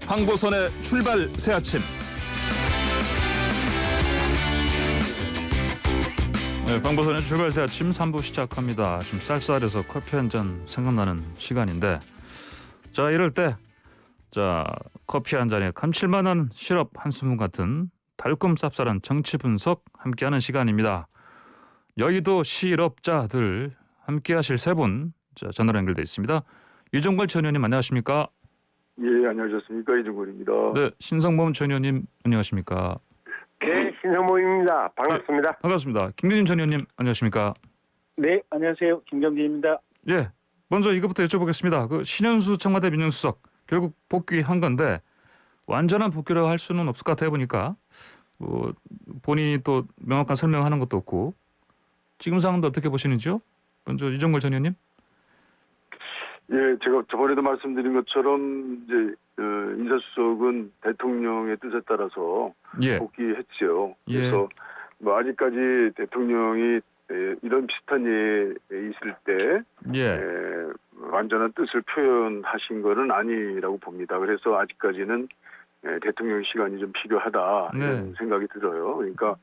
황보선의 출발 새 아침. 네, 황보선의 출발 새 아침 3부 시작합니다. 좀 쌀쌀해서 커피 한 잔 생각나는 시간인데, 자 이럴 때 커피 한 잔에 감칠맛난 시럽 한 스푼 같은 달콤 쌉쌀한 정치 분석 함께하는 시간입니다. 여의도 시럽자들 함께하실 세 분 전화로 연결돼 있습니다. 이종걸 전 의원님 안녕하십니까? 예, 안녕하셨습니까? 이종걸입니다. 네, 신성범 전 의원님 안녕하십니까? 네, 신성범입니다. 반갑습니다. 반갑습니다. 김경진 전 의원님 안녕하십니까? 네, 안녕하세요. 김경진입니다. 예, 먼저 이것부터 여쭤보겠습니다. 그 신현수 청와대 민정수석 결국 복귀한 건데 완전한 복귀라고 할 수는 없을 것 같아 보니까 본인이 또 명확한 설명하는 것도 없고 지금 상황도 어떻게 보시는지요? 먼저 이종걸 전 의원님. 예, 제가 저번에도 말씀드린 것처럼 이제 인사수석은 대통령의 뜻에 따라서 예. 복귀했죠. 예. 그래서 뭐 아직까지 대통령이 이런 비슷한 일에 있을 때 예. 완전한 뜻을 표현하신 것은 아니라고 봅니다. 그래서 아직까지는 대통령 시간이 좀 필요하다 이런 생각이 들어요. 그러니까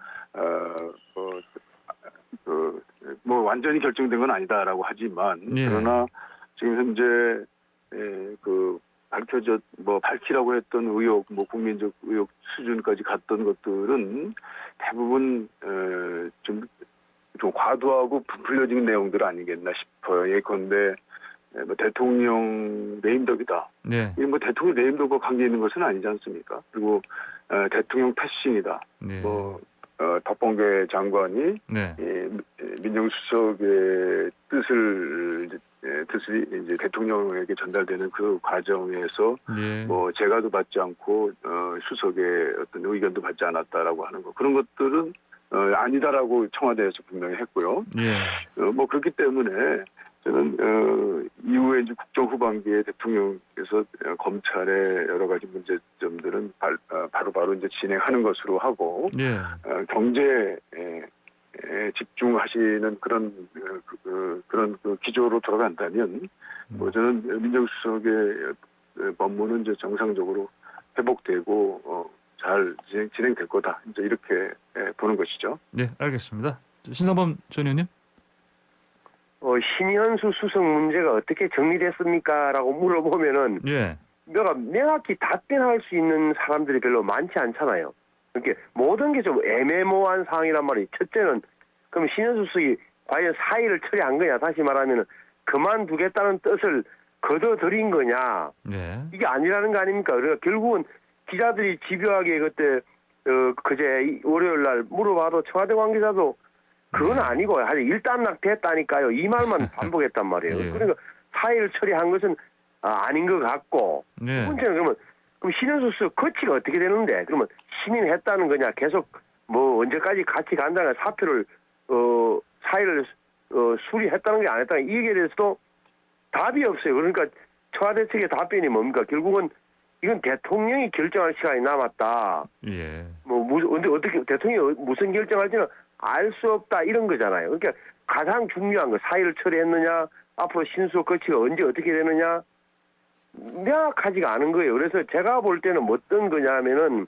뭐 완전히 결정된 건 아니다라고 하지만 예. 그러나 지금 현재 밝히라고 했던 의혹, 국민적 의혹 수준까지 갔던 것들은 대부분 좀 과도하고 부풀려진 내용들 아니겠나 싶어요. 예컨대 대통령 내임덕이다. 네. 이 대통령 내임덕과 관계 있는 것은 아니지 않습니까? 그리고 대통령 패싱이다. 네. 덕범계 장관이 네. 민정수석의 뜻이 이제 대통령에게 전달되는 그 과정에서 예. 제가도 받지 않고 수석의 어떤 의견도 받지 않았다라고 하는 거 그런 것들은 아니다라고 청와대에서 분명히 했고요. 예. 그렇기 때문에 저는 이후에 이제 국정 후반기에 대통령께서 검찰의 여러 가지 문제점들은 바로바로 이제 진행하는 것으로 하고 예. 경제에 집중하시는 그런 기조로 돌아간다면 저는 민정수석의 법무는 이제 정상적으로 회복되고 잘 진행될 거다. 이제 이렇게 보는 것이죠. 네, 알겠습니다. 신성범 전 의원님. 신현수 수석 문제가 어떻게 정리됐습니까? 라고 물어보면은 예. 내가 명확히 답변할 수 있는 사람들이 별로 많지 않잖아요. 그러니까 모든 게 좀 애매모호한 상황이란 말이에요. 첫째는 그럼 신현수 수석이 과연 사의를 처리한 거냐? 다시 말하면 그만두겠다는 뜻을 거둬들인 거냐? 예. 이게 아니라는 거 아닙니까? 그러니까 결국은 기자들이 집요하게 그때 그제 월요일 날 물어봐도 청와대 관계자도 그건 아니고 일단락됐다니까요. 이 말만 반복했단 말이에요. 예. 그러니까 사의를 처리한 것은 아닌 것 같고 예. 두 번째는 그럼 신현수 수석 거치가 어떻게 되는데 그러면 신임했다는 거냐? 계속 언제까지 같이 간다는 사표를 사의를 수리했다는 게 안 했다는 이 얘기에 대해서도 답이 없어요. 그러니까 청와대 측의 답변이 뭡니까? 결국은 이건 대통령이 결정할 시간이 남았다. 예. 어떻게 대통령이 무슨 결정할지는 알 수 없다 이런 거잖아요. 그러니까 가장 중요한 거 사의를 처리했느냐, 앞으로 신수석 거치가 언제 어떻게 되느냐 명확하지가 않은 거예요. 그래서 제가 볼 때는 어떤 거냐면은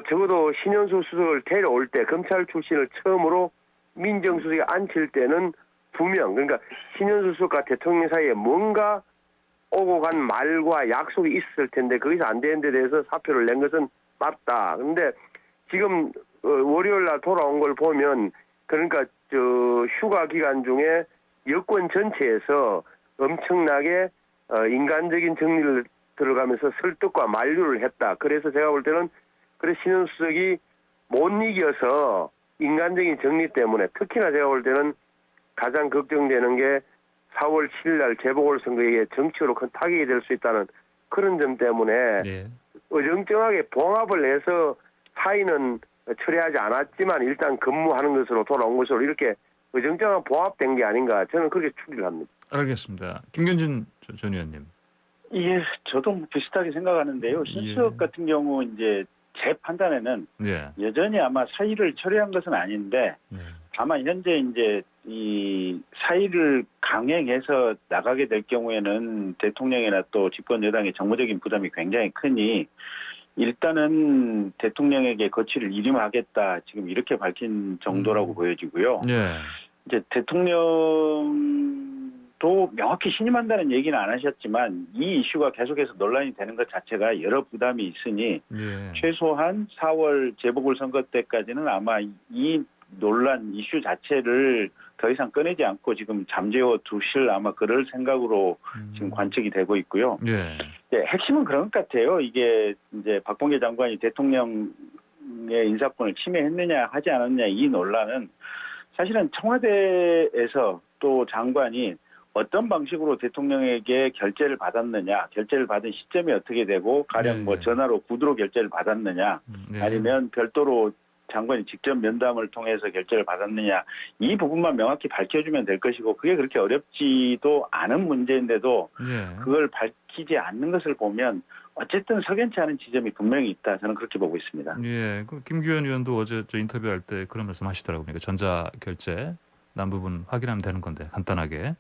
적어도 신현수 수석을 데려올 때 검찰 출신을 처음으로 민정수석에 앉힐 때는 분명 그러니까 신현수 수석과 대통령 사이에 뭔가 오고 간 말과 약속이 있을 텐데 거기서 안 되는 데 대해서 사표를 낸 것은 맞다. 그런데 지금 월요일 날 돌아온 걸 보면 그러니까 휴가 기간 중에 여권 전체에서 엄청나게 인간적인 정리를 들어가면서 설득과 만류를 했다. 그래서 제가 볼 때는 신현수 수석이 못 이겨서 인간적인 정리 때문에 특히나 제가 볼 때는 가장 걱정되는 게 4월 7일 날 재보궐선거에 정치로 큰 타격이 될 수 있다는 그런 점 때문에 예. 어정쩡하게 봉합을 해서 사의는 처리하지 않았지만 일단 근무하는 것으로 돌아온 것으로 이렇게 어정쩡한 봉합된 게 아닌가 저는 그렇게 추리를 합니다. 알겠습니다. 김경진 전 의원님. 이게 저도 비슷하게 생각하는데요. 신수석 같은 경우 이제 제 판단에는 예. 여전히 아마 사의를 처리한 것은 아닌데 다만 현재 이제 이 사의를 강행해서 나가게 될 경우에는 대통령이나 또 집권 여당의 정무적인 부담이 굉장히 크니 일단은 대통령에게 거취를 일임하겠다 지금 이렇게 밝힌 정도라고 보여지고요. 예. 이제 대통령도 명확히 신임한다는 얘기는 안 하셨지만 이 이슈가 계속해서 논란이 되는 것 자체가 여러 부담이 있으니 예. 최소한 4월 재보궐선거 때까지는 아마 이 논란 이슈 자체를 더 이상 꺼내지 않고 지금 잠재워 두실 아마 그럴 생각으로 지금 관측이 되고 있고요. 예. 네, 핵심은 그런 것 같아요. 이게 이제 박범계 장관이 대통령의 인사권을 침해했느냐 하지 않았느냐 이 논란은 사실은 청와대에서 또 장관이 어떤 방식으로 대통령에게 결재를 받았느냐, 결재를 받은 시점이 어떻게 되고 가령 예, 뭐 예. 전화로 구두로 결재를 받았느냐, 예. 아니면 별도로 장관이 직접 면담을 통해서 결재를 받았느냐 이 부분만 명확히 밝혀주면 될 것이고 그게 그렇게 어렵지도 않은 문제인데도 예. 그걸 밝히지 않는 것을 보면 어쨌든 석연치 않은 지점이 분명히 있다. 저는 그렇게 보고 있습니다. 예. 그 김규현 의원도 어제 저 인터뷰할 때 그런 말씀 하시더라고요. 그러니까 전자 결제 난 부분 확인하면 되는 건데 간단하게.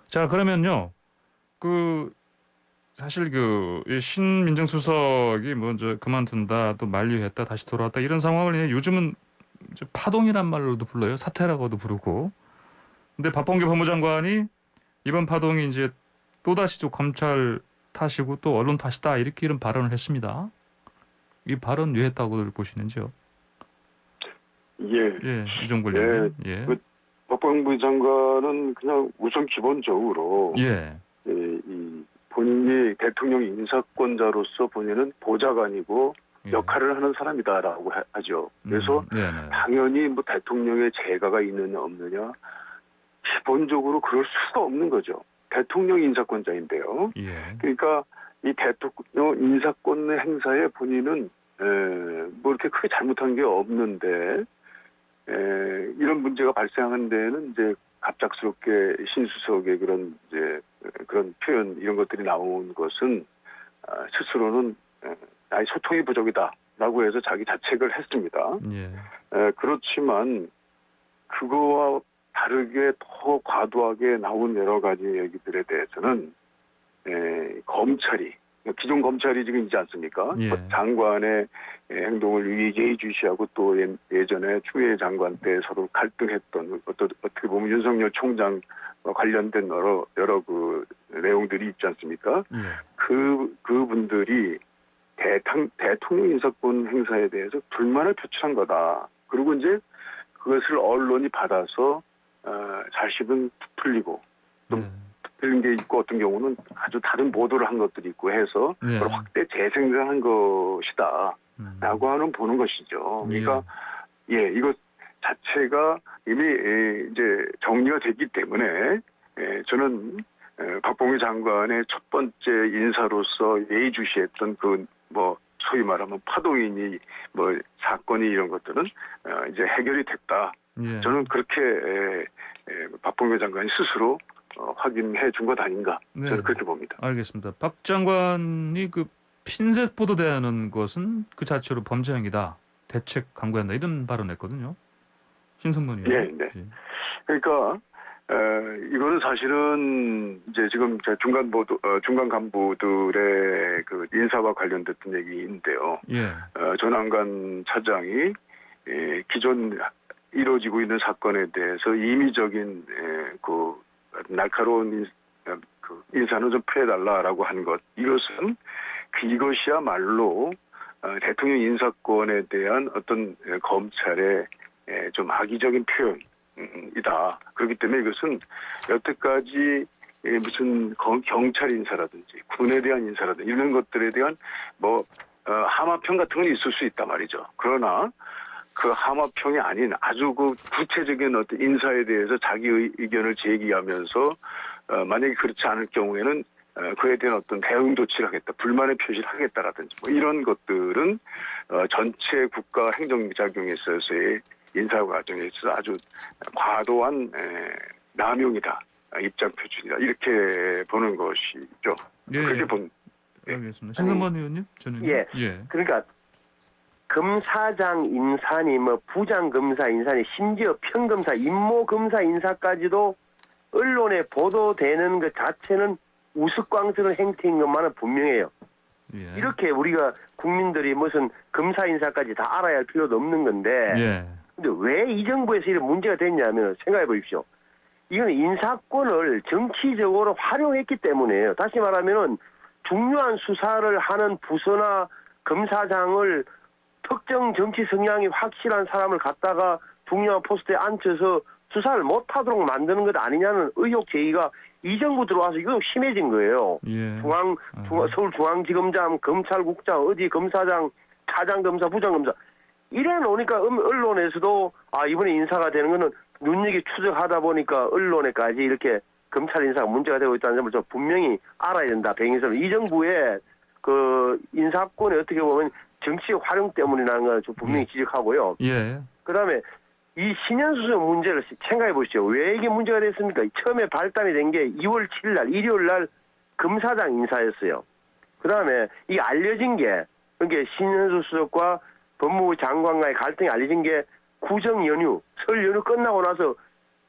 자, 그러면요. 그 사실 그 신민정수석이 먼저 그만둔다 또 만류했다 다시 돌아왔다 이런 상황을 요즘은 이제 파동이란 말로도 불러요. 사태라고도 부르고. 근데 박범계 법무장관이 이번 파동이 이제 또다시 좀 검찰 탓이고 또 언론 탓이다 이렇게 이런 발언을 했습니다. 이 발언 왜 했다고 보시는지요? 예. 예, 이종걸 의원님. 예. 그 박범계 장관은 그냥 우선 기본적으로 예. 이 본인이 대통령 인사권자로서 본인은 보좌관이고 예. 역할을 하는 사람이다라고 하죠. 그래서 네네. 당연히 뭐 대통령의 재가가 있느냐 없느냐 기본적으로 그럴 수가 없는 거죠. 대통령 인사권자인데요. 예. 그러니까 이 대통령 인사권 행사에 본인은 뭐 이렇게 크게 잘못한 게 없는데 이런 문제가 발생한 데는 이제 갑작스럽게 신수석의 그런 이제 그런 표현 이런 것들이 나온 것은 스스로는 나의 소통이 부족이다라고 해서 자기 자책을 했습니다. 예. 그렇지만 그거와 다르게 더 과도하게 나온 여러 가지 얘기들에 대해서는 검찰이 기존 검찰이 지금 있지 않습니까? 예. 장관의 행동을 예의주시하고 또 예전에 추미애 장관 때 서로 갈등했던 어떻게 보면 윤석열 총장과 관련된 여러 그 내용들이 있지 않습니까? 예. 그분들이 대통령 인사권 행사에 대해서 불만을 표출한 거다. 그리고 이제 그것을 언론이 받아서 사실은 풀리고 또 예. 그런 게 있고 어떤 경우는 아주 다른 보도를 한 것들이 있고 해서 예. 그걸 확대 재생산한 것이다 라고 하는 보는 것이죠. 그러니까 이것 자체가 이미 이제 정리가 됐기 때문에 저는 박범계 장관의 첫 번째 인사로서 예의주시했던 그 뭐 소위 말하면 파동이니 뭐 사건이 이런 것들은 이제 해결이 됐다. 예. 저는 그렇게 박범계 장관이 스스로 확인해 준 것 아닌가 네. 저는 그렇게 봅니다. 알겠습니다. 박 장관이 그 핀셋 보도되는 것은 그 자체로 범죄 행위다. 대책 강구한다. 이런 발언했거든요. 신성문 의원. 네. 그러니까 이거는 사실은 이제 지금 중간 간부들의 그 인사와 관련됐던 얘기인데요. 예. 전한관 차장이 기존 이루어지고 있는 사건에 대해서 임의적인 그 날카로운 인사는 좀 피해달라라고 한 것. 이것은 이것이야말로 대통령 인사권에 대한 어떤 검찰의 좀 악의적인 표현이다. 그렇기 때문에 이것은 여태까지 무슨 경찰 인사라든지 군에 대한 인사라든지 이런 것들에 대한 뭐 하마평 같은 건 있을 수 있단 말이죠. 그러나 그 하마평이 아닌 아주 그 구체적인 어떤 인사에 대해서 자기 의견을 제기하면서 만약에 그렇지 않을 경우에는 그에 대한 어떤 대응 조치를 하겠다, 불만의 표시를 하겠다라든지 뭐 이런 것들은 전체 국가 행정작용에 있어서의 인사 과정에 있어서 아주 과도한 남용이다, 입장 표출이다 이렇게 보는 것이죠. 예. 그렇게 본. 알겠습니다. 신성문 의원님, 저는 예. 그러니까 검사장 인사니 뭐 부장 검사 인사니 심지어 평검사 임모 검사 인사까지도 언론에 보도되는 것 자체는 우스꽝스러운 행태인 것만은 분명해요. 예. 이렇게 우리가 국민들이 무슨 검사 인사까지 다 알아야 할 필요도 없는 건데 예. 근데 왜 이 정부에서 이런 문제가 됐냐면 생각해 보십시오. 이거는 인사권을 정치적으로 활용했기 때문이에요. 다시 말하면은 중요한 수사를 하는 부서나 검사장을 특정 정치 성향이 확실한 사람을 갖다가 중요한 포스트에 앉혀서 수사를 못하도록 만드는 것 아니냐는 의혹 제기가 이 정부 들어와서 이거 심해진 거예요. 예. 서울중앙지검장, 검찰국장, 어디 검사장, 차장검사, 부장검사 이래 놓으니까 언론에서도 이번에 인사가 되는 거는 눈여겨 추적하다 보니까 언론에까지 이렇게 검찰 인사가 문제가 되고 있다는 점을 좀 분명히 알아야 된다. 백인선 이 정부의 그 인사권에 어떻게 보면 정치 활용 때문이라는 걸 좀 분명히 지적하고요. 예. 그다음에 이 신현수 문제를 생각해 보시죠. 왜 이게 문제가 됐습니까? 처음에 발단이 된 게 2월 7일 날 일요일 날 검사장 인사였어요. 그다음에 이 알려진 게 그러니까 신현수 수석과 법무부 장관과의 갈등이 알려진 게 구정 연휴, 설 연휴 끝나고 나서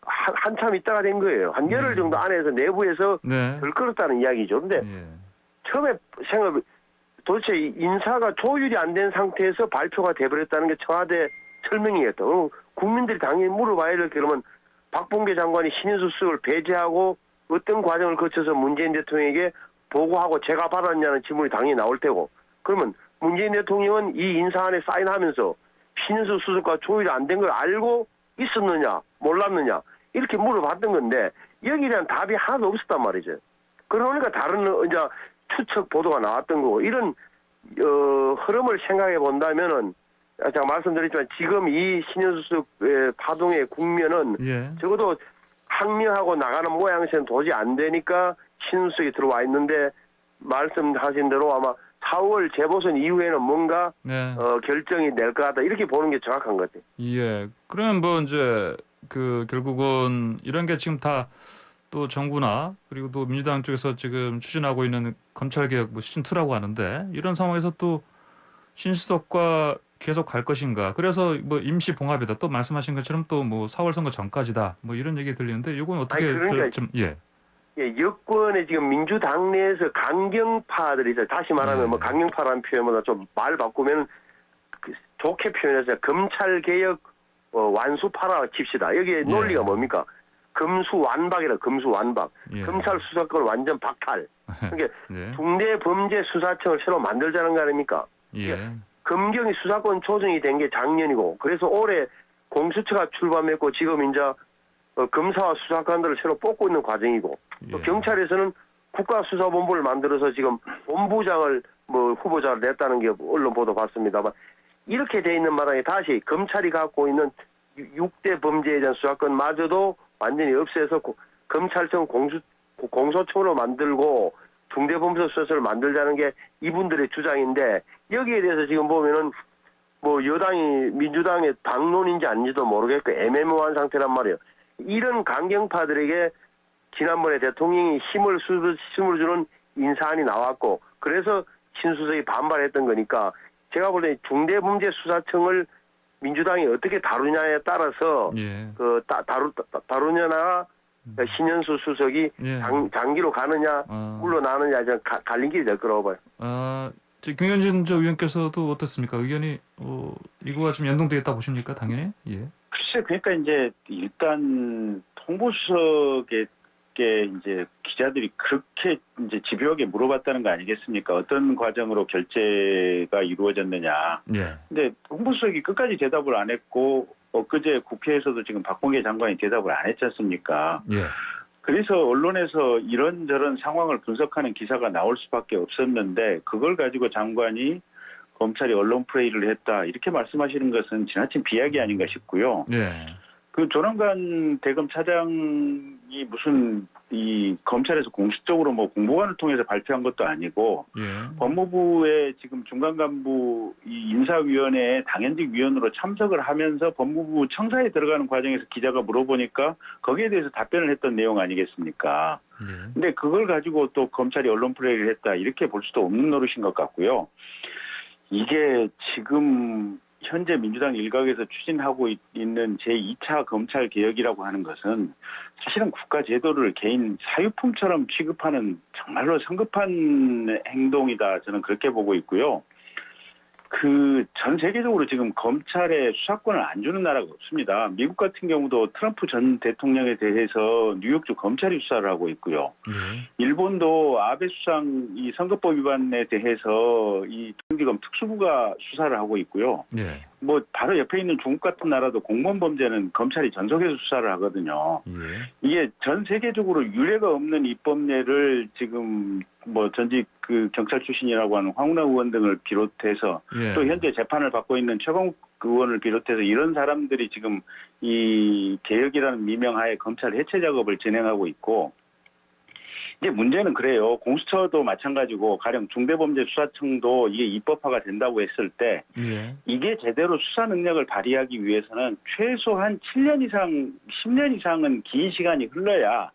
한참 있다가 된 거예요. 한 열흘 정도 안에서 내부에서 네. 들끓었다는 이야기죠. 근데 예. 처음에 도대체 인사가 조율이 안 된 상태에서 발표가 돼버렸다는 게 청와대 설명이었다. 국민들이 당연히 물어봐야 될 게 그러면 박범계 장관이 신인수 수석을 배제하고 어떤 과정을 거쳐서 문재인 대통령에게 보고하고 제가 받았냐는 질문이 당연히 나올 테고 그러면 문재인 대통령은 이 인사안에 사인하면서 신인수 수석과 조율이 안 된 걸 알고 있었느냐 몰랐느냐 이렇게 물어봤던 건데 여기에 대한 답이 하나도 없었단 말이죠. 그러니까 다른 이제 추측 보도가 나왔던 거고 이런 흐름을 생각해 본다면은 제가 말씀드렸지만 지금 이 신현수 수석의 파동의 국면은 예. 적어도 항명하고 나가는 모양새는 도저히 안 되니까 신현수 수석이 들어와 있는데 말씀하신 대로 아마 4월 재보선 이후에는 뭔가 네. 결정이 낼 것 같다 이렇게 보는 게 정확한 것 같아요. 예. 그러면 뭐 이제 그 결국은 이런 게 지금 다 또 정부나 그리고 또 민주당 쪽에서 지금 추진하고 있는 검찰개혁 뭐 시즌 2라고 하는데 이런 상황에서 또 신수석과 계속 갈 것인가? 그래서 뭐 임시 봉합이다. 또 말씀하신 것처럼 또 뭐 4월 선거 전까지다. 뭐 이런 얘기 들리는데 이건 어떻게 아니, 그러니까 좀 예. 예, 여권에 지금 민주당 내에서 강경파들이 있어요. 다시 말하면 네. 뭐 강경파라는 표현보다 좀 말 바꾸면 좋게 표현해서 검찰개혁 완수파라 칩시다. 여기에 논리가 뭡니까? 금수완박이라 금수완박. 예. 검찰 수사권을 완전 박탈. 그러니까 예. 중대범죄수사청을 새로 만들자는 거 아닙니까? 예. 검경이 수사권 조정이 된 게 작년이고 그래서 올해 공수처가 출범했고 지금 이제 검사와 수사관들을 새로 뽑고 있는 과정이고 또 예. 경찰에서는 국가수사본부를 만들어서 지금 본부장을 뭐 후보자를 냈다는 게 언론 보도 봤습니다만 이렇게 돼 있는 마당에 다시 검찰이 갖고 있는 6대 범죄에 대한 수사권마저도 완전히 없애서 검찰청 공소청으로 만들고 중대범죄수사처를 만들자는 게 이분들의 주장인데 여기에 대해서 지금 보면은 뭐 여당이 민주당의 당론인지 아닌지도 모르겠고 애매모호한 상태란 말이에요. 이런 강경파들에게 지난번에 대통령이 힘을 주는 인사안이 나왔고 그래서 신수석이 반발했던 거니까 제가 볼 때 중대범죄수사청을 민주당이 어떻게 다루냐에 따라서 예. 다루냐나 신현수 수석이 예. 장기로 가느냐 물러나느냐 좀 갈린 길이 될 거라고 봐요. 김경진 의원께서도 어떻습니까? 의견이 이거와 좀 연동되어 있다 보십니까? 당연히. 예. 글쎄, 그러니까 이제 일단 통보수석에게 이제 기자들이 그렇게 이제 집요하게 물어봤다는 거 아니겠습니까? 어떤 과정으로 결재가 이루어졌느냐. 예. 근데 통보수석이 끝까지 대답을 안 했고 엊그제 국회에서도 지금 박범계 장관이 대답을 안 했지 않습니까? 예. 그래서 언론에서 이런저런 상황을 분석하는 기사가 나올 수밖에 없었는데 그걸 가지고 장관이 검찰이 언론 플레이를 했다 이렇게 말씀하시는 것은 지나친 비약이 아닌가 싶고요. 예. 그 조남관 대검 차장이 무슨 이 검찰에서 공식적으로 뭐 공보관을 통해서 발표한 것도 아니고 예. 법무부의 지금 중간 간부 이 인사위원회에 당연직 위원으로 참석을 하면서 법무부 청사에 들어가는 과정에서 기자가 물어보니까 거기에 대해서 답변을 했던 내용 아니겠습니까? 예. 근데 그걸 가지고 또 검찰이 언론 플레이를 했다 이렇게 볼 수도 없는 노릇인 것 같고요. 이게 지금 현재 민주당 일각에서 추진하고 있는 제2차 검찰 개혁이라고 하는 것은 사실은 국가 제도를 개인 사유품처럼 취급하는 정말로 성급한 행동이다. 저는 그렇게 보고 있고요. 그 전 세계적으로 지금 검찰에 수사권을 안 주는 나라가 없습니다. 미국 같은 경우도 트럼프 전 대통령에 대해서 뉴욕주 검찰이 수사를 하고 있고요. 일본도 아베 수상 이 선거법 위반에 대해서 이 중기검 특수부가 수사를 하고 있고요. 예. 뭐 바로 옆에 있는 중국 같은 나라도 공무원 범죄는 검찰이 전속해서 수사를 하거든요. 예. 이게 전 세계적으로 유례가 없는 입법례를 지금 뭐 전직 그 경찰 출신이라고 하는 황운하 의원 등을 비롯해서 예. 또 현재 재판을 받고 있는 최강욱 의원을 비롯해서 이런 사람들이 지금 이 개혁이라는 미명하에 검찰 해체 작업을 진행하고 있고, 이제 문제는 그래요. 공수처도 마찬가지고 가령 중대범죄수사청도 이게 입법화가 된다고 했을 때 예. 이게 제대로 수사 능력을 발휘하기 위해서는 최소한 7년 이상, 10년 이상은 긴 시간이 흘러야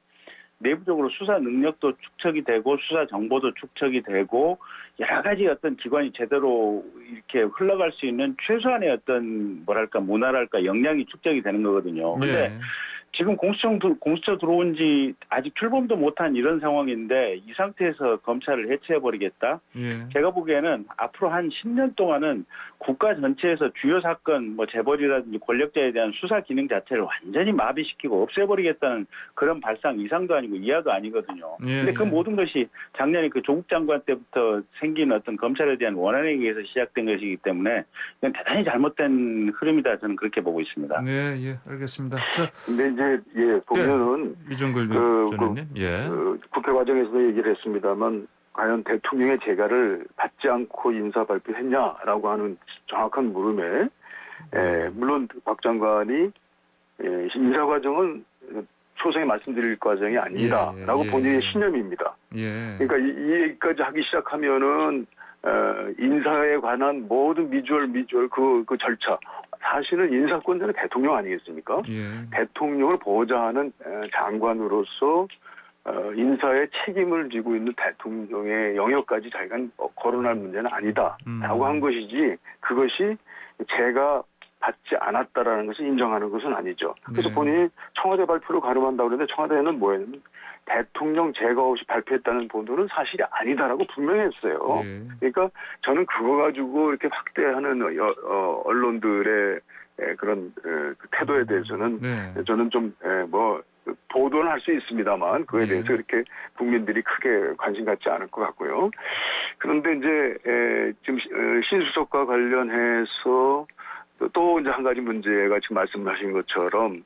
내부적으로 수사 능력도 축적이 되고 수사 정보도 축적이 되고 여러 가지 어떤 기관이 제대로 이렇게 흘러갈 수 있는 최소한의 어떤 뭐랄까 문화랄까 역량이 축적이 되는 거거든요. 근데 예. 지금 공수처 들어온 지 아직 출범도 못한 이런 상황인데 이 상태에서 검찰을 해체해버리겠다? 예. 제가 보기에는 앞으로 한 10년 동안은 국가 전체에서 주요 사건, 뭐 재벌이라든지 권력자에 대한 수사 기능 자체를 완전히 마비시키고 없애버리겠다는 그런 발상 이상도 아니고 이하도 아니거든요. 예, 근데 그 예. 모든 것이 작년에 그 조국 장관 때부터 생긴 어떤 검찰에 대한 원한에 의해서 시작된 것이기 때문에 이건 대단히 잘못된 흐름이다. 저는 그렇게 보고 있습니다. 네, 예, 알겠습니다. 자, 근데 이제 보면은 이정글 전원님, 예, 국회 과정에서도 얘기를 했습니다만 과연 대통령의 재가를 받지 않고 인사 발표했냐라고 하는 정확한 물음에 물론 박 장관이 인사 과정은 초성에 말씀드릴 과정이 아니다라고 예. 본인의 신념입니다. 예, 그러니까 이 얘기까지 하기 시작하면은 인사에 관한 모든 미주얼 그 절차, 사실은 인사권자는 대통령 아니겠습니까? 예, 대통령을 보좌하는 장관으로서 인사에 책임을 지고 있는 대통령의 영역까지 자기가 거론할 문제는 아니다라고 한 것이지, 그것이 제가 받지 않았다라는 것을 인정하는 것은 아니죠. 그래서 네. 본인이 청와대 발표를 가름한다고 그러는데 청와대는 뭐였냐면 대통령 제가 없이 발표했다는 보도는 사실이 아니다라고 분명히 했어요. 예. 그러니까 저는 그거 가지고 이렇게 확대하는 언론들의 그런 그 태도에 대해서는 네. 저는 좀 보도는 할 수 있습니다만 그에 예. 대해서 이렇게 국민들이 크게 관심 갖지 않을 것 같고요. 그런데 이제 지금 신수석과 관련해서 또 이제 한 가지 문제가 지금 말씀하신 것처럼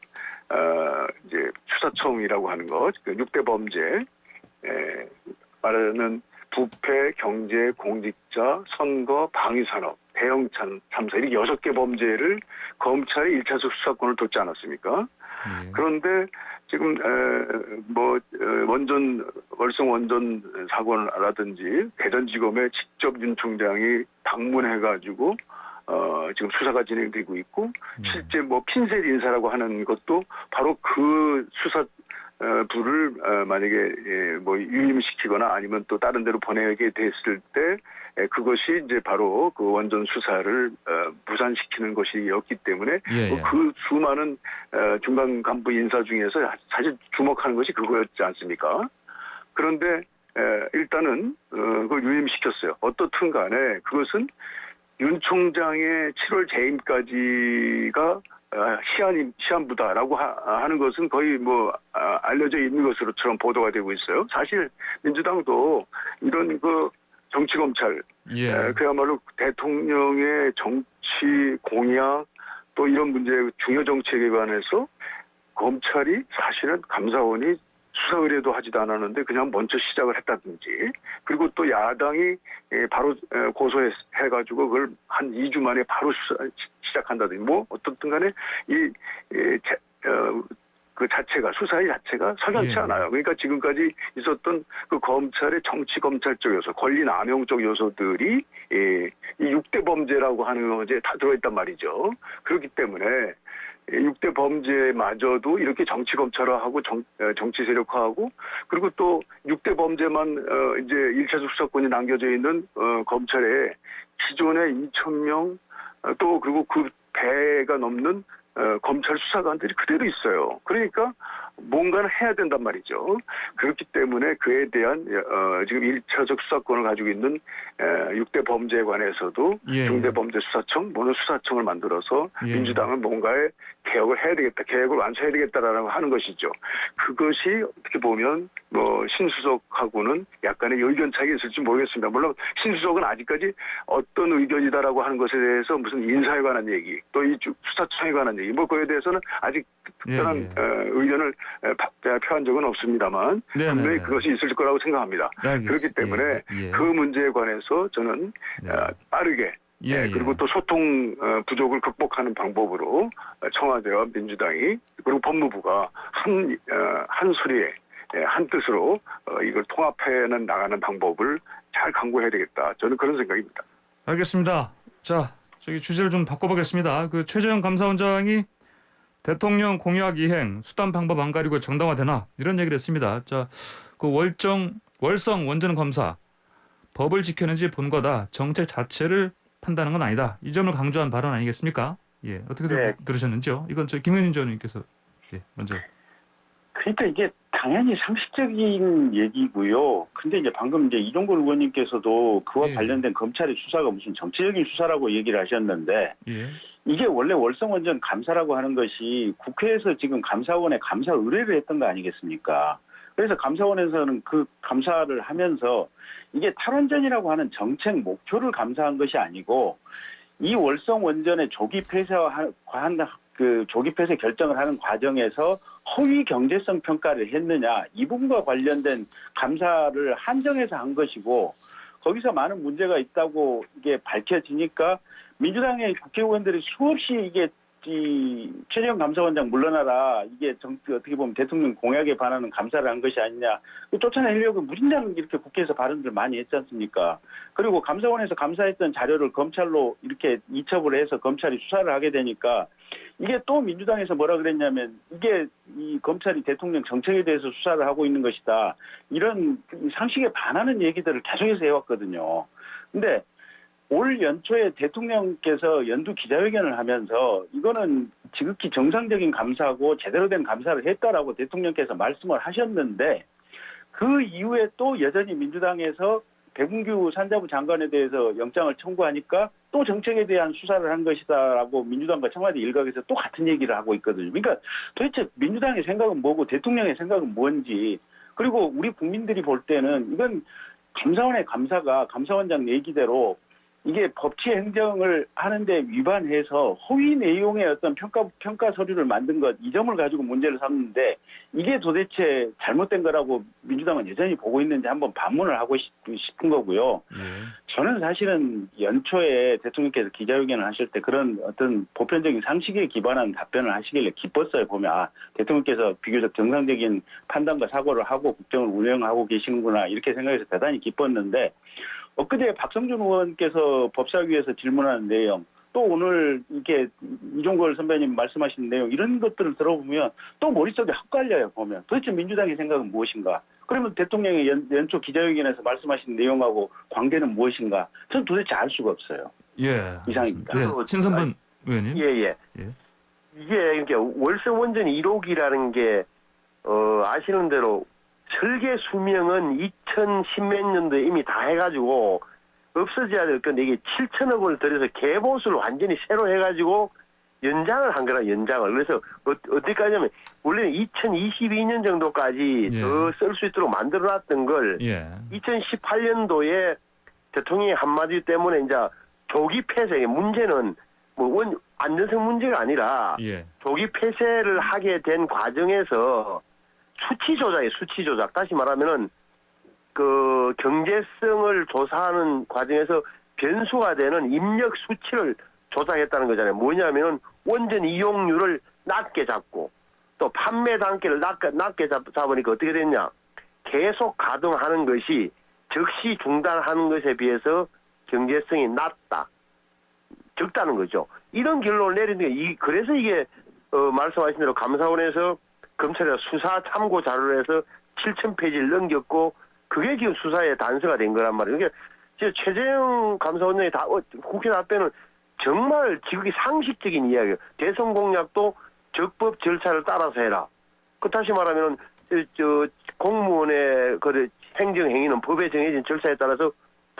이제 수사청이라고 하는 것, 그 6대 범죄, 말하는 부패, 경제, 공직자, 선거, 방위산업, 대형 참사, 이렇게 6개 범죄를 검찰이 1차 수사권을 뒀지 않았습니까? 예. 그런데 지금 월성 원전 사고라든지 대전지검에 직접 윤 총장이 방문해가지고 지금 수사가 진행되고 있고, 실제 핀셋 인사라고 하는 것도 바로 그 수사 부를 만약에 유임시키거나 아니면 또 다른 데로 보내게 됐을 때 그것이 이제 바로 그 원전 수사를 무산시키는 것이었기 때문에 예. 그 수많은 중간 간부 인사 중에서 사실 주목하는 것이 그거였지 않습니까? 그런데 일단은 그걸 유임시켰어요. 어떻든 간에 그것은 윤 총장의 7월 재임까지가 시한부다라고 하는 것은 거의 알려져 있는 것으로처럼 보도가 되고 있어요. 사실 민주당도 이런 그 정치검찰, 예. 그야말로 대통령의 정치 공약 또 이런 문제, 중요 정책에 관해서 검찰이 사실은 감사원이 수사 의뢰도 하지도 않았는데 그냥 먼저 시작을 했다든지, 그리고 또 야당이 바로 고소해가지고 그걸 한 2주 만에 바로 시작한다든지, 어떻든 간에 그 자체가, 수사의 자체가 석연치 예. 않아요. 그러니까 지금까지 있었던 그 검찰의 정치 검찰적 요소, 권리 남용적 요소들이 이 6대 범죄라고 하는 것에 다 들어있단 말이죠. 그렇기 때문에 6대 범죄마저도 이렇게 정치 검찰화하고 정치 세력화하고 그리고 또 6대 범죄만 이제 1차적 수사권이 남겨져 있는 검찰에 기존의 2,000명 또 그리고 그 배가 넘는 검찰 수사관들이 그대로 있어요. 그러니까 뭔가는 해야 된단 말이죠. 그렇기 때문에 그에 대한 지금 1차적 수사권을 가지고 있는 6대 범죄에 관해서도 예. 중대범죄수사청, 모노수사청을 만들어서 예. 민주당은 뭔가의 개혁을 해야 되겠다, 계획을 완수해야 되겠다라고 하는 것이죠. 그것이 어떻게 보면 뭐 신수석하고는 약간의 의견 차이가 있을지 모르겠습니다. 물론 신수석은 아직까지 어떤 의견이다라고 하는 것에 대해서 무슨 인사에 관한 얘기, 또 이 수사청에 관한 얘기, 뭐 그에 대해서는 아직 특별한 의견을 표한 적은 없습니다만 분명히 그것이 있을 거라고 생각합니다. 그렇기 때문에 그 문제에 관해서 저는 빠르게 그리고 또 소통 부족을 극복하는 방법으로 청와대와 민주당이 그리고 법무부가 한 소리에 한 뜻으로 이걸 통합해 나가는 방법을 잘 강구해야 되겠다. 저는 그런 생각입니다. 알겠습니다. 자, 저기 주제를 좀 바꿔보겠습니다. 그 최재형 감사원장이 대통령 공약 이행 수단 방법 안 가리고 정당화되나 이런 얘기를 했습니다. 자, 그 월성 원전 검사 법을 지키는지 본 거다. 정책 자체를 판단하는 건 아니다. 이 점을 강조한 발언 아니겠습니까? 예, 어떻게 들으셨는지요? 이건 저 김현인 전 의원님께서 먼저. 그러니까 이게 당연히 상식적인 얘기고요. 근데 이제 방금 이제 이종걸 의원님께서도 그와 관련된 검찰의 수사가 무슨 정치적인 수사라고 얘기를 하셨는데 이게 원래 월성원전 감사라고 하는 것이 국회에서 지금 감사원에 감사 의뢰를 했던 거 아니겠습니까? 그래서 감사원에서는 그 감사를 하면서 이게 탈원전이라고 하는 정책 목표를 감사한 것이 아니고 이 월성원전의 조기 폐쇄 결정을 하는 과정에서 허위 경제성 평가를 했느냐 이 부분과 관련된 감사를 한정해서 한 것이고 거기서 많은 문제가 있다고 이게 밝혀지니까 민주당의 국회의원들이 수없이 이게 최재형 감사원장 물러나라 이게 어떻게 보면 대통령 공약에 반하는 감사를 한 것이 아니냐 쫓아내려고 무진장 이렇게 국회에서 발언들 많이 했지 않습니까? 그리고 감사원에서 감사했던 자료를 검찰로 이렇게 이첩을 해서 검찰이 수사를 하게 되니까 이게 또 민주당에서 뭐라 그랬냐면 이게 이 검찰이 대통령 정책에 대해서 수사를 하고 있는 것이다. 이런 상식에 반하는 얘기들을 계속해서 해왔거든요. 근데 올 연초에 대통령께서 연두 기자회견을 하면서 이거는 지극히 정상적인 감사고 제대로 된 감사를 했다라고 대통령께서 말씀을 하셨는데 그 이후에 또 여전히 민주당에서 백운규 산자부 장관에 대해서 영장을 청구하니까 또 정책에 대한 수사를 한 것이다라고 민주당과 청와대 일각에서 또 같은 얘기를 하고 있거든요. 그러니까 도대체 민주당의 생각은 뭐고 대통령의 생각은 뭔지 그리고 우리 국민들이 볼 때는 이건 감사원의 감사가 감사원장 얘기대로 이게 법치 행정을 하는데 위반해서 허위 내용의 어떤 평가 서류를 만든 것 이 점을 가지고 문제를 삼는데 이게 도대체 잘못된 거라고 민주당은 여전히 보고 있는지 한번 반문을 하고 싶은 거고요. 저는 사실은 연초에 대통령께서 기자회견을 하실 때 그런 어떤 보편적인 상식에 기반한 답변을 하시길래 기뻤어요. 보면 대통령께서 비교적 정상적인 판단과 사고를 하고 국정을 운영하고 계시는구나 이렇게 생각해서 대단히 기뻤는데 엊그제 박성준 의원께서 법사위에서 질문하는 내용, 또 오늘 이렇게 이종걸 선배님 말씀하신 내용 이런 것들을 들어보면 또 머릿속에 헛갈려요. 보면 도대체 민주당의 생각은 무엇인가? 그러면 대통령의 연초 기자회견에서 말씀하신 내용하고 관계는 무엇인가? 저는 도대체 알 수가 없어요. 이상입니다. 신선분 의원님. 이게 그러니까 월성원전 1호기라는 게 아시는 대로 설계 수명은 2010몇 년도에 이미 다 해가지고 없어져야 될 건데 이게 7천억 원을 들여서 개보수를 완전히 새로 해가지고 연장을 한 거라 연장을. 그래서 어디까지냐면 원래는 2022년 정도까지 더 쓸 수 있도록 만들어놨던 걸 2018년도에 대통령의 한마디 때문에 이제 조기 폐쇄 문제는 뭐 안전성 문제가 아니라 조기 폐쇄를 하게 된 과정에서 수치 조작. 다시 말하면은 그 경제성을 조사하는 과정에서 변수가 되는 입력 수치를 조작했다는 거잖아요. 뭐냐면은 원전 이용률을 낮게 잡고 또 판매 단계를 낮게 잡으니까 어떻게 됐냐? 계속 가동하는 것이 즉시 중단하는 것에 비해서 경제성이 적다는 거죠. 이런 결론을 내리는 게 그래서 이게 말씀하신 대로 감사원에서 검찰에 수사 참고 자료를 해서 7,000페이지를 넘겼고 그게 지금 수사의 단서가 된 거란 말이에요. 그러니까 진짜 최재형 감사원장이 국회 답변은 정말 지극히 상식적인 이야기예요. 대선 공약도 적법 절차를 따라서 해라. 그 다시 말하면 공무원의 그 행정 행위는 법에 정해진 절차에 따라서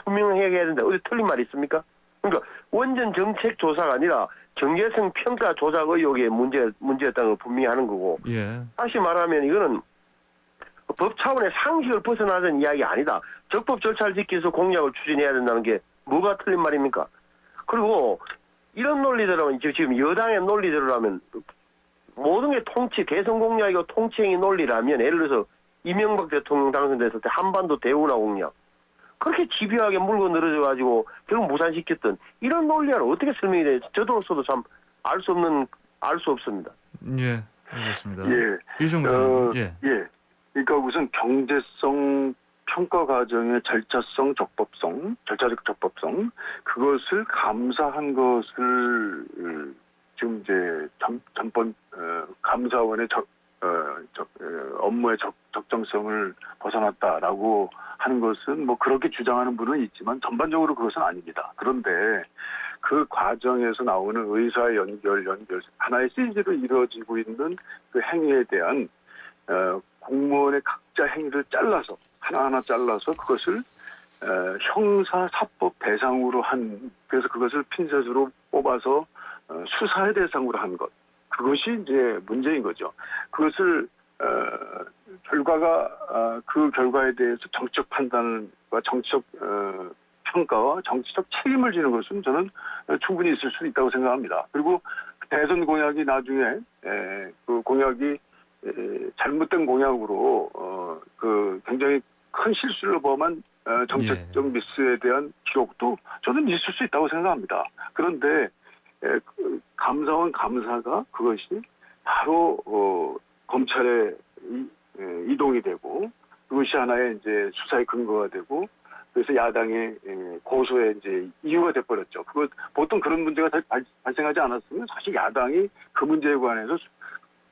분명하게 해야 된다. 어디 틀린 말이 있습니까? 그러니까 원전 정책 조사가 아니라 정체성 평가 조작 의혹의 문제였다는 걸 분명히 하는 거고. 예. 다시 말하면 이거는 법 차원의 상식을 벗어나는 이야기 아니다. 적법 절차를 지켜서 공약을 추진해야 된다는 게 뭐가 틀린 말입니까? 그리고 이런 논리대로는 지금 여당의 논리대로라면 모든 게 대선 공약이고 통치행위 논리라면 예를 들어서 이명박 대통령 당선됐을 때 한반도 대운하 공약 그렇게 집요하게 물고 늘어져가지고 결국 무산시켰던 이런 논리는 어떻게 설명이 돼? 저도로서도 참 알 수 없습니다. 예. 알겠습니다. 예. 이종구 의원님. 예. 예. 그러니까 우선 경제성 평가 과정의 절차적 적법성 그것을 감사한 것을 지금 이제 전번 감사원의 업무의 적정성을 벗어났다라고 하는 것은 뭐 그렇게 주장하는 분은 있지만 전반적으로 그것은 아닙니다. 그런데 그 과정에서 나오는 의사 연결 하나의 시리즈로 이루어지고 있는 그 행위에 대한 공무원의 각자 행위를 잘라서 하나하나 잘라서 그것을 형사 사법 대상으로 그래서 그것을 핀셋으로 뽑아서 수사의 대상으로 한 것. 그것이 이제 문제인 거죠. 그것을 그 결과에 대해서 정치적 판단과 정치적 평가와 정치적 책임을 지는 것은 저는 충분히 있을 수 있다고 생각합니다. 그리고 대선 공약이 나중에 그 공약이 잘못된 공약으로 그 굉장히 큰 실수를 범한 정책적 미스에 대한 기록도 저는 있을 수 있다고 생각합니다. 그런데 감사원 감사가 그것이 바로 검찰에 이동이 되고 그것이 하나의 이제 수사의 근거가 되고 그래서 야당의 고소의 이제 이유가 돼버렸죠. 보통 그런 문제가 발생하지 않았으면 사실 야당이 그 문제에 관해서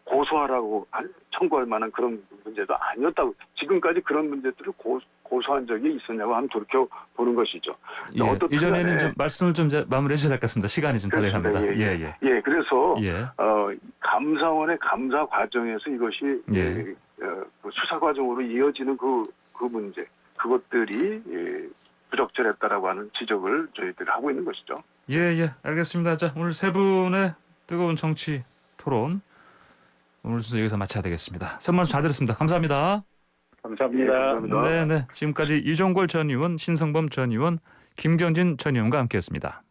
고소하라고 청구할 만한 그런 문제도 아니었다고 지금까지 그런 문제들을 고소한 적이 있었냐고 한번 돌이켜 보는 것이죠. 예. 이전에는 좀 말씀을 좀 마무리해 주셔야 될 것 같습니다. 시간이 좀 다 돼갑니다. 예. 그래서 예. 감사원의 감사 과정에서 이것이 그 수사 과정으로 이어지는 그 문제 그것들이 부적절했다라고 하는 지적을 저희들이 하고 있는 것이죠. 예. 알겠습니다. 자, 오늘 세 분의 뜨거운 정치 토론 오늘 순서 여기서 마쳐야 되겠습니다. 선말 잘 들었습니다. 감사합니다. 감사합니다. 예, 감사합니다. 네. 지금까지 이종걸 전 의원, 신성범 전 의원, 김경진 전 의원과 함께했습니다.